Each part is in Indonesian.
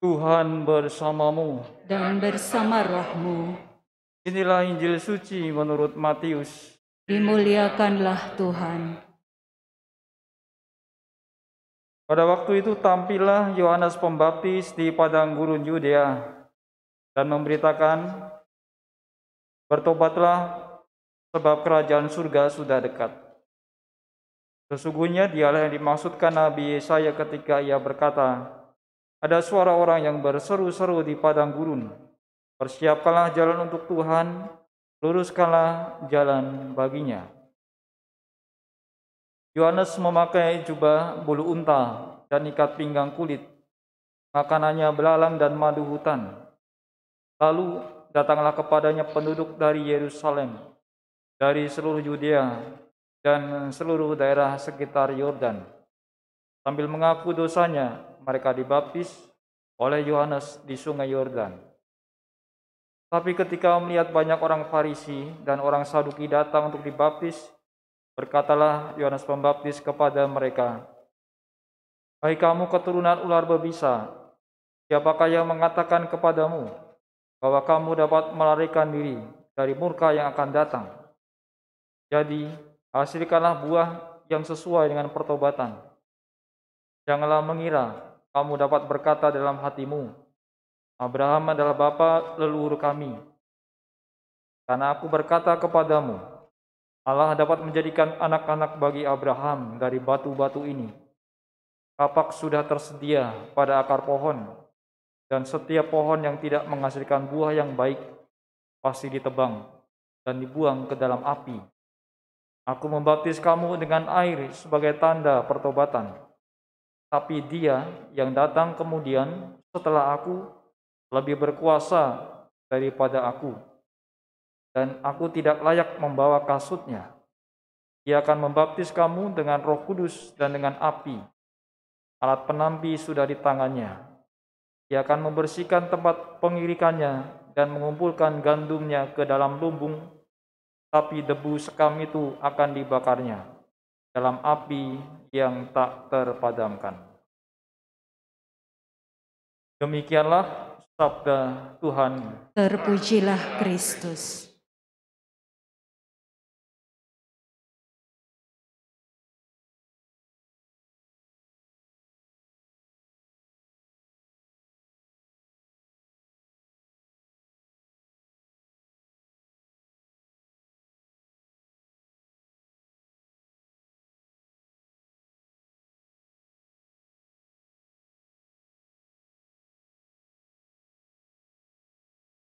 Tuhan bersamamu. Dan bersama rohmu. Inilah Injil suci menurut Matius. Dimuliakanlah Tuhan. Pada waktu itu tampillah Yohanes Pembaptis di padang gurun Yudea dan memberitakan, "Bertobatlah, sebab kerajaan surga sudah dekat." Sesungguhnya dialah yang dimaksudkan Nabi Yesaya ketika ia berkata, "Ada suara orang yang berseru-seru di padang gurun, persiapkanlah jalan untuk Tuhan, luruskanlah jalan baginya." Yohanes memakai jubah bulu unta dan ikat pinggang kulit. Makanannya belalang dan madu hutan. Lalu datanglah kepadanya penduduk dari Yerusalem, dari seluruh Yudea dan seluruh daerah sekitar Yordan. Sambil mengaku dosanya, mereka dibaptis oleh Yohanes di sungai Yordan. Tapi ketika melihat banyak orang Farisi dan orang Saduki datang untuk dibaptis, berkatalah Yohanes Pembaptis kepada mereka, "Hai kamu keturunan ular berbisa, siapakah yang mengatakan kepadamu bahwa kamu dapat melarikan diri dari murka yang akan datang? Jadi, hasilkanlah buah yang sesuai dengan pertobatan. Janganlah mengira kamu dapat berkata dalam hatimu, Abraham adalah bapa leluhur kami. Karena aku berkata kepadamu, Allah dapat menjadikan anak-anak bagi Abraham dari batu-batu ini. Kapak sudah tersedia pada akar pohon, dan setiap pohon yang tidak menghasilkan buah yang baik pasti ditebang dan dibuang ke dalam api. Aku membaptis kamu dengan air sebagai tanda pertobatan. Tapi Dia yang datang kemudian setelah aku lebih berkuasa daripada aku, dan aku tidak layak membawa kasutnya. Dia akan membaptis kamu dengan Roh Kudus dan dengan api. Alat penampi sudah di tangannya. Dia akan membersihkan tempat pengirikannya dan mengumpulkan gandumnya ke dalam lumbung, tapi debu sekam itu akan dibakarnya dalam api yang tak terpadamkan." Demikianlah sabda Tuhan. Terpujilah Kristus.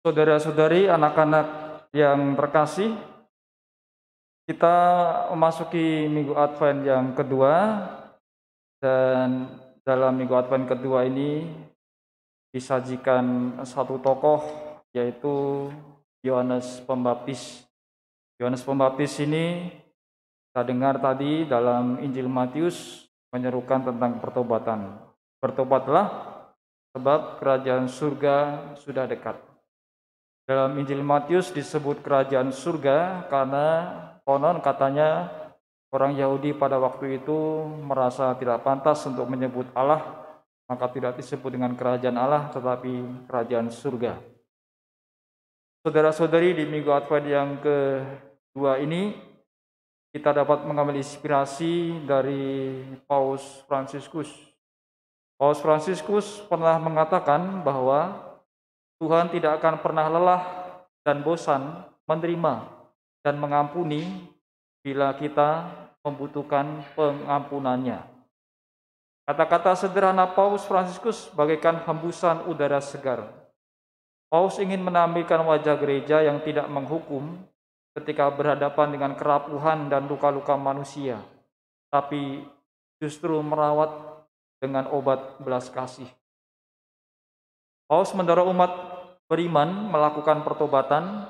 Saudara-saudari, anak-anak yang terkasih, kita memasuki Minggu Advent yang kedua, dan dalam Minggu Advent kedua ini disajikan satu tokoh, yaitu Yohanes Pembaptis. Yohanes Pembaptis ini kita dengar tadi dalam Injil Matius menyerukan tentang pertobatan. Bertobatlah, sebab kerajaan surga sudah dekat. Dalam Injil Matius disebut kerajaan surga karena konon katanya orang Yahudi pada waktu itu merasa tidak pantas untuk menyebut Allah, maka tidak disebut dengan kerajaan Allah tetapi kerajaan surga. Saudara-saudari, di Minggu Advent yang kedua ini kita dapat mengambil inspirasi dari Paus Fransiskus. Paus Fransiskus pernah mengatakan bahwa Tuhan tidak akan pernah lelah dan bosan menerima dan mengampuni bila kita membutuhkan pengampunannya. Kata-kata sederhana Paus Fransiskus bagaikan hembusan udara segar. Paus ingin menampilkan wajah gereja yang tidak menghukum ketika berhadapan dengan kerapuhan dan luka-luka manusia, tapi justru merawat dengan obat belas kasih. Paus mendorong umat beriman melakukan pertobatan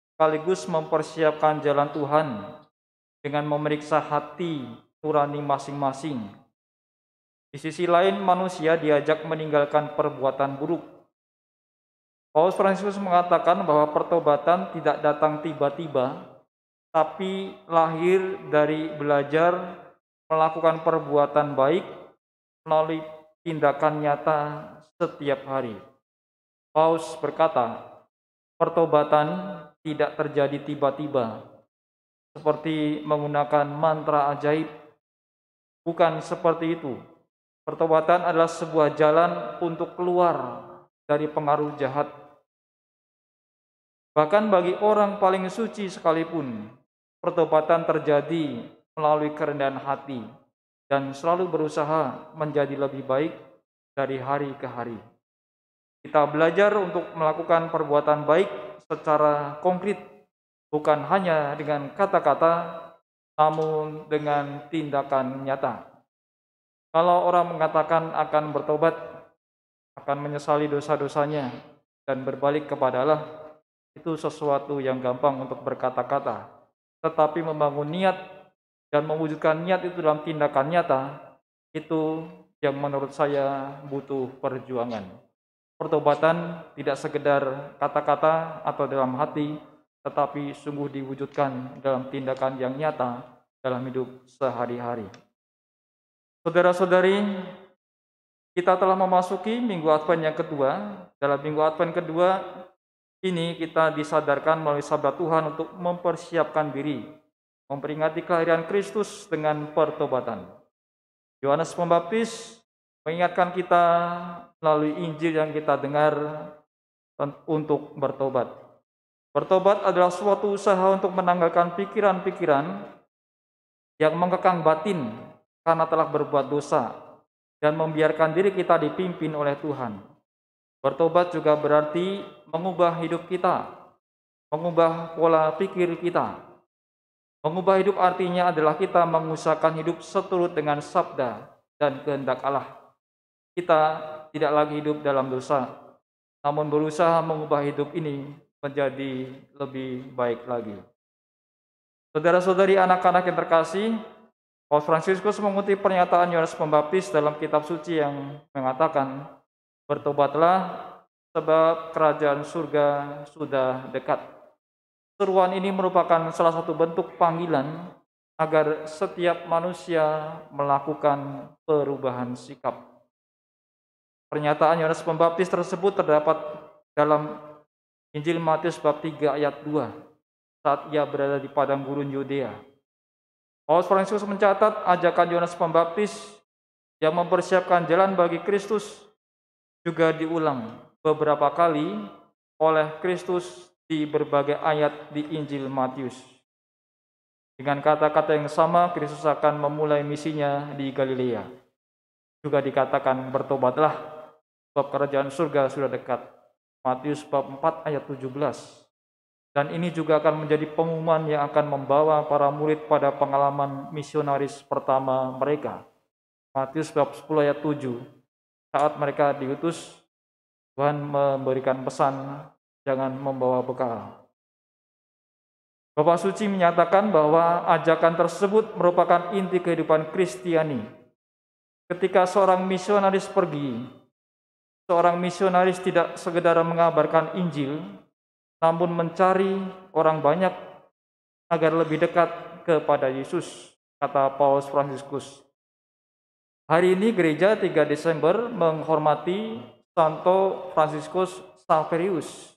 sekaligus mempersiapkan jalan Tuhan dengan memeriksa hati nurani masing-masing. Di sisi lain, manusia diajak meninggalkan perbuatan buruk. Paus Fransiskus mengatakan bahwa pertobatan tidak datang tiba-tiba, tapi lahir dari belajar melakukan perbuatan baik melalui tindakan nyata setiap hari. Paus berkata, pertobatan tidak terjadi tiba-tiba, seperti menggunakan mantra ajaib. Bukan seperti itu. Pertobatan adalah sebuah jalan untuk keluar dari pengaruh jahat. Bahkan bagi orang paling suci sekalipun, pertobatan terjadi melalui kerendahan hati dan selalu berusaha menjadi lebih baik dari hari ke hari. Kita belajar untuk melakukan perbuatan baik secara konkret, bukan hanya dengan kata-kata, namun dengan tindakan nyata. Kalau orang mengatakan akan bertobat, akan menyesali dosa-dosanya, dan berbalik kepada Allah, itu sesuatu yang gampang untuk berkata-kata. Tetapi membangun niat dan mewujudkan niat itu dalam tindakan nyata, itu yang menurut saya butuh perjuangan. Pertobatan tidak sekedar kata-kata atau dalam hati, tetapi sungguh diwujudkan dalam tindakan yang nyata dalam hidup sehari-hari. Saudara-saudari, kita telah memasuki Minggu Advent yang kedua. Dalam Minggu Advent kedua ini kita disadarkan melalui sabda Tuhan untuk mempersiapkan diri, memperingati kelahiran Kristus dengan pertobatan. Yohanes Pembaptis mengingatkan kita melalui Injil yang kita dengar untuk bertobat. Bertobat adalah suatu usaha untuk menanggalkan pikiran-pikiran yang mengekang batin karena telah berbuat dosa dan membiarkan diri kita dipimpin oleh Tuhan. Bertobat juga berarti mengubah hidup kita, mengubah pola pikir kita. Mengubah hidup artinya adalah kita mengusahakan hidup seturut dengan sabda dan kehendak Allah. Kita tidak lagi hidup dalam dosa, namun berusaha mengubah hidup ini menjadi lebih baik lagi. Saudara-saudari, anak-anak yang terkasih, Paus Fransiskus mengutip pernyataan Yohanes Pembaptis dalam kitab suci yang mengatakan, bertobatlah sebab kerajaan surga sudah dekat. Seruan ini merupakan salah satu bentuk panggilan agar setiap manusia melakukan perubahan sikap. Pernyataan Yohanes Pembaptis tersebut terdapat dalam Injil Matius bab 3 ayat 2 saat ia berada di padang gurun Yudea. Paus Fransiskus mencatat ajakan Yohanes Pembaptis yang mempersiapkan jalan bagi Kristus juga diulang beberapa kali oleh Kristus di berbagai ayat di Injil Matius. Dengan kata-kata yang sama, Kristus akan memulai misinya di Galilea. Juga dikatakan bertobatlah sebab kerajaan surga sudah dekat. Matius bab 4 ayat 17. Dan ini juga akan menjadi pengumuman yang akan membawa para murid pada pengalaman misionaris pertama mereka. Matius bab 10 ayat 7. Saat mereka diutus, Tuhan memberikan pesan, jangan membawa bekal. Bapak Suci menyatakan bahwa ajakan tersebut merupakan inti kehidupan Kristiani. Ketika seorang misionaris pergi, seorang misionaris tidak sekedar mengabarkan Injil, namun mencari orang banyak agar lebih dekat kepada Yesus, kata Paus Fransiskus. Hari ini gereja 3 Desember menghormati Santo Fransiskus Xaverius.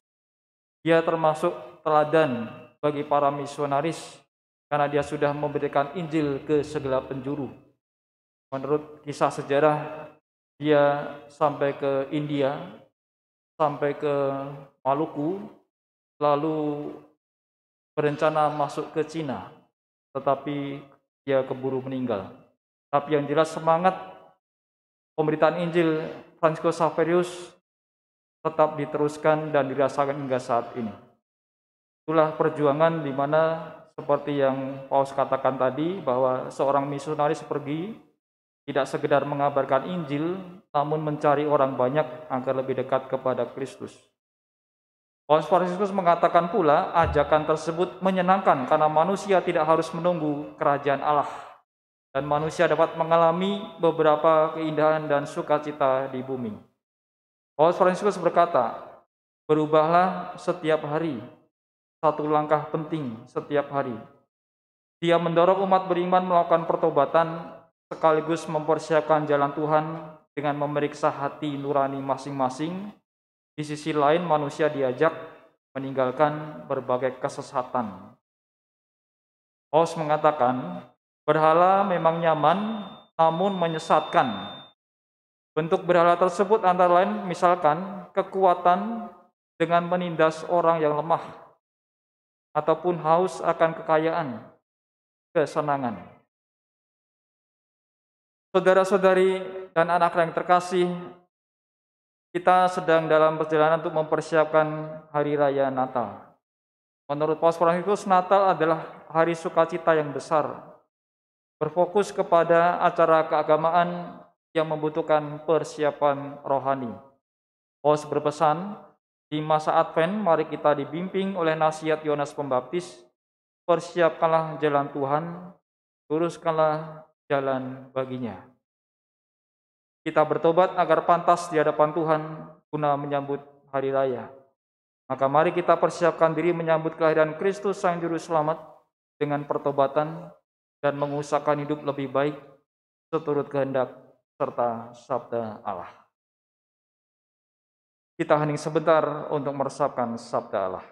Dia termasuk teladan bagi para misionaris karena dia sudah memberitakan Injil ke segala penjuru. Menurut kisah sejarah, dia sampai ke India, sampai ke Maluku, lalu berencana masuk ke Cina, tetapi dia keburu meninggal. Tapi yang jelas semangat pemberitaan Injil Fransiskus Xaverius tetap diteruskan dan dirasakan hingga saat ini. Itulah perjuangan di mana seperti yang Paus katakan tadi, bahwa seorang misionaris pergi tidak sekedar mengabarkan Injil, namun mencari orang banyak agar lebih dekat kepada Kristus. Paus Fransiskus mengatakan pula, ajakan tersebut menyenangkan karena manusia tidak harus menunggu kerajaan Allah, dan manusia dapat mengalami beberapa keindahan dan sukacita di bumi. Paus Fransiskus berkata, berubahlah setiap hari, satu langkah penting setiap hari. Dia mendorong umat beriman melakukan pertobatan sekaligus mempersiapkan jalan Tuhan dengan memeriksa hati nurani masing-masing. Di sisi lain manusia diajak meninggalkan berbagai kesesatan. Paulus mengatakan, berhala memang nyaman namun menyesatkan. Bentuk berhala tersebut antara lain misalkan kekuatan dengan menindas orang yang lemah, ataupun haus akan kekayaan, kesenangan. Saudara-saudari dan anak yang terkasih, kita sedang dalam perjalanan untuk mempersiapkan Hari Raya Natal. Menurut Paus Fransiskus, Natal adalah hari sukacita yang besar, berfokus kepada acara keagamaan yang membutuhkan persiapan rohani. Paus berpesan, di masa Advent mari kita dibimbing oleh nasihat Yohanes Pembaptis, persiapkanlah jalan Tuhan, luruskanlah jalan baginya. Kita bertobat agar pantas di hadapan Tuhan guna menyambut hari raya. Maka mari kita persiapkan diri menyambut kelahiran Kristus Sang Juru Selamat dengan pertobatan dan mengusahakan hidup lebih baik seturut kehendak serta sabda Allah. Kita hening sebentar untuk meresapkan sabda Allah.